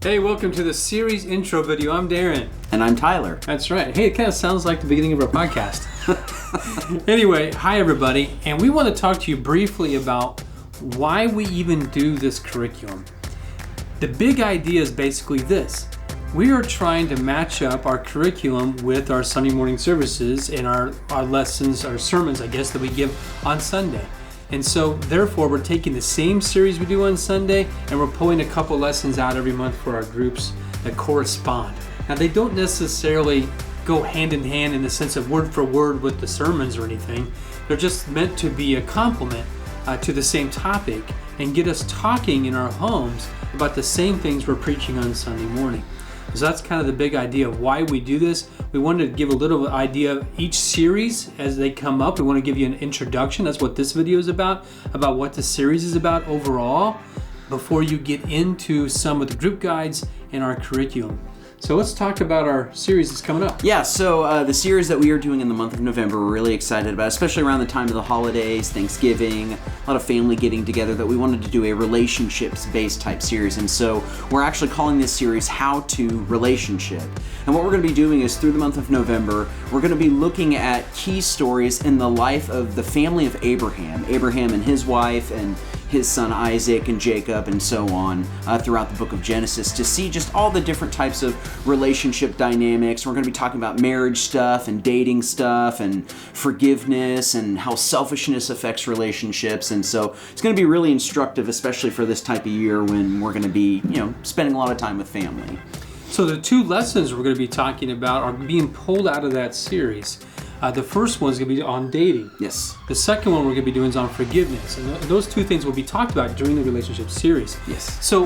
Hey, welcome to the series intro video. I'm Darren. And I'm Tyler. That's right. Hey, it kind of sounds like the beginning of our podcast. Anyway, hi everybody. And we want to talk to you briefly about why we even do this curriculum. The big idea is basically this. We are trying to match up our curriculum with our Sunday morning services and our lessons, our sermons, I guess, that we give on Sunday. And so, therefore, we're taking the same series we do on Sunday and we're pulling a couple lessons out every month for our groups that correspond. Now, they don't necessarily go hand in hand in the sense of word for word with the sermons or anything. They're just meant to be a complement to the same topic and get us talking in our homes about the same things we're preaching on Sunday morning. So that's kind of the big idea of why we do this. We wanted to give a little idea of each series as they come up. We want to give you an introduction. That's what this video is about what the series is about overall, before you get into some of the group guides and our curriculum. So let's talk about our series that's coming up. Yeah, so the series that we are doing in the month of November, we're really excited about, especially around the time of the holidays, Thanksgiving, a lot of family getting together, that we wanted to do a relationships-based type series. And so we're actually calling this series How to Relationship. And what we're going to be doing is through the month of November, we're going to be looking at key stories in the life of the family of Abraham and his wife and his son Isaac and Jacob and so on throughout the book of Genesis, to see just all the different types of relationship dynamics. We're going to be talking about marriage stuff and dating stuff and forgiveness and how selfishness affects relationships. And so it's going to be really instructive, especially for this type of year when we're going to be, spending a lot of time with family. So the two lessons we're going to be talking about are being pulled out of that series. The first one is going to be on dating. Yes. The second one we're going to be doing is on forgiveness. And those two things will be talked about during the relationship series. Yes. So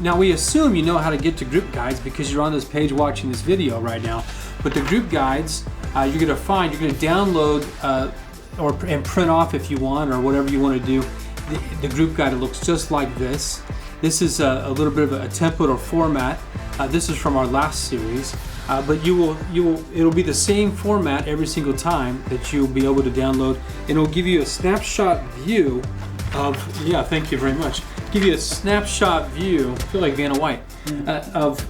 now we assume you know how to get to group guides because you're on this page watching this video right now. But the group guides you're going to download and print off if you want, or whatever you want to do. The group guide, it looks just like this. This is a little bit of a template or format. This is from our last series. But it'll be the same format every single time that you'll be able to download, and it'll give you a snapshot view of, thank you very much, give you a snapshot view, I feel like Vanna White, of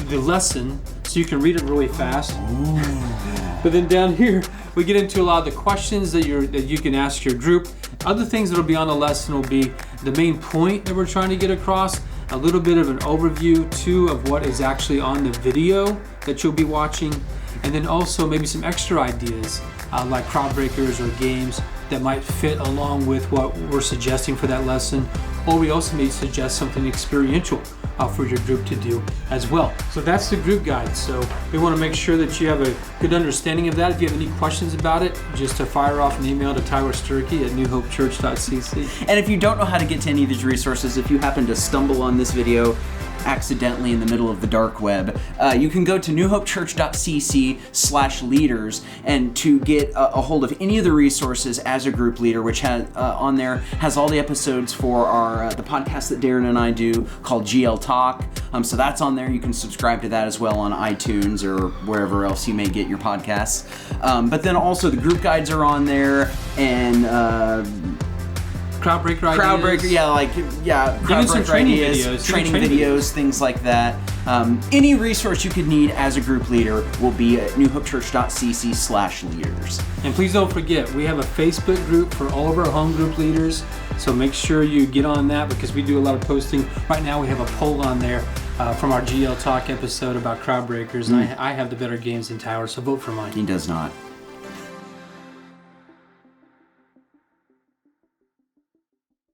the lesson, so you can read it really fast. Ooh. But then down here, we get into a lot of the questions that you can ask your group. Other things that'll be on the lesson will be the main point that we're trying to get across, a little bit of an overview too of what is actually on the video that you'll be watching, and then also maybe some extra ideas like crowd breakers or games that might fit along with what we're suggesting for that lesson, or we also may suggest something experiential for your group to do as well. So that's the group guide. So we want to make sure that you have a good understanding of that. If you have any questions about it, just fire off an email to Tyler Sturkey at newhopechurch.cc. And if you don't know how to get to any of these resources, if you happen to stumble on this video accidentally in the middle of the dark web, you can go to newhopechurch.cc/leaders, and to get a hold of any of the resources as a group leader, which has on there has all the episodes for our the podcast that Darren and I do called GL Talk. So that's on there. You can subscribe to that as well on iTunes or wherever else you may get your podcasts. But then also the group guides are on there, and crowd breaker ideas. Crowd breaker ideas, training videos, things like that. Any resource you could need as a group leader will be at newhopechurch.cc/leaders. And please don't forget, we have a Facebook group for all of our home group leaders. So make sure you get on that because we do a lot of posting. Right now we have a poll on there from our GL Talk episode about crowd breakers. And I have the better games than Tyler, so vote for mine. He does not.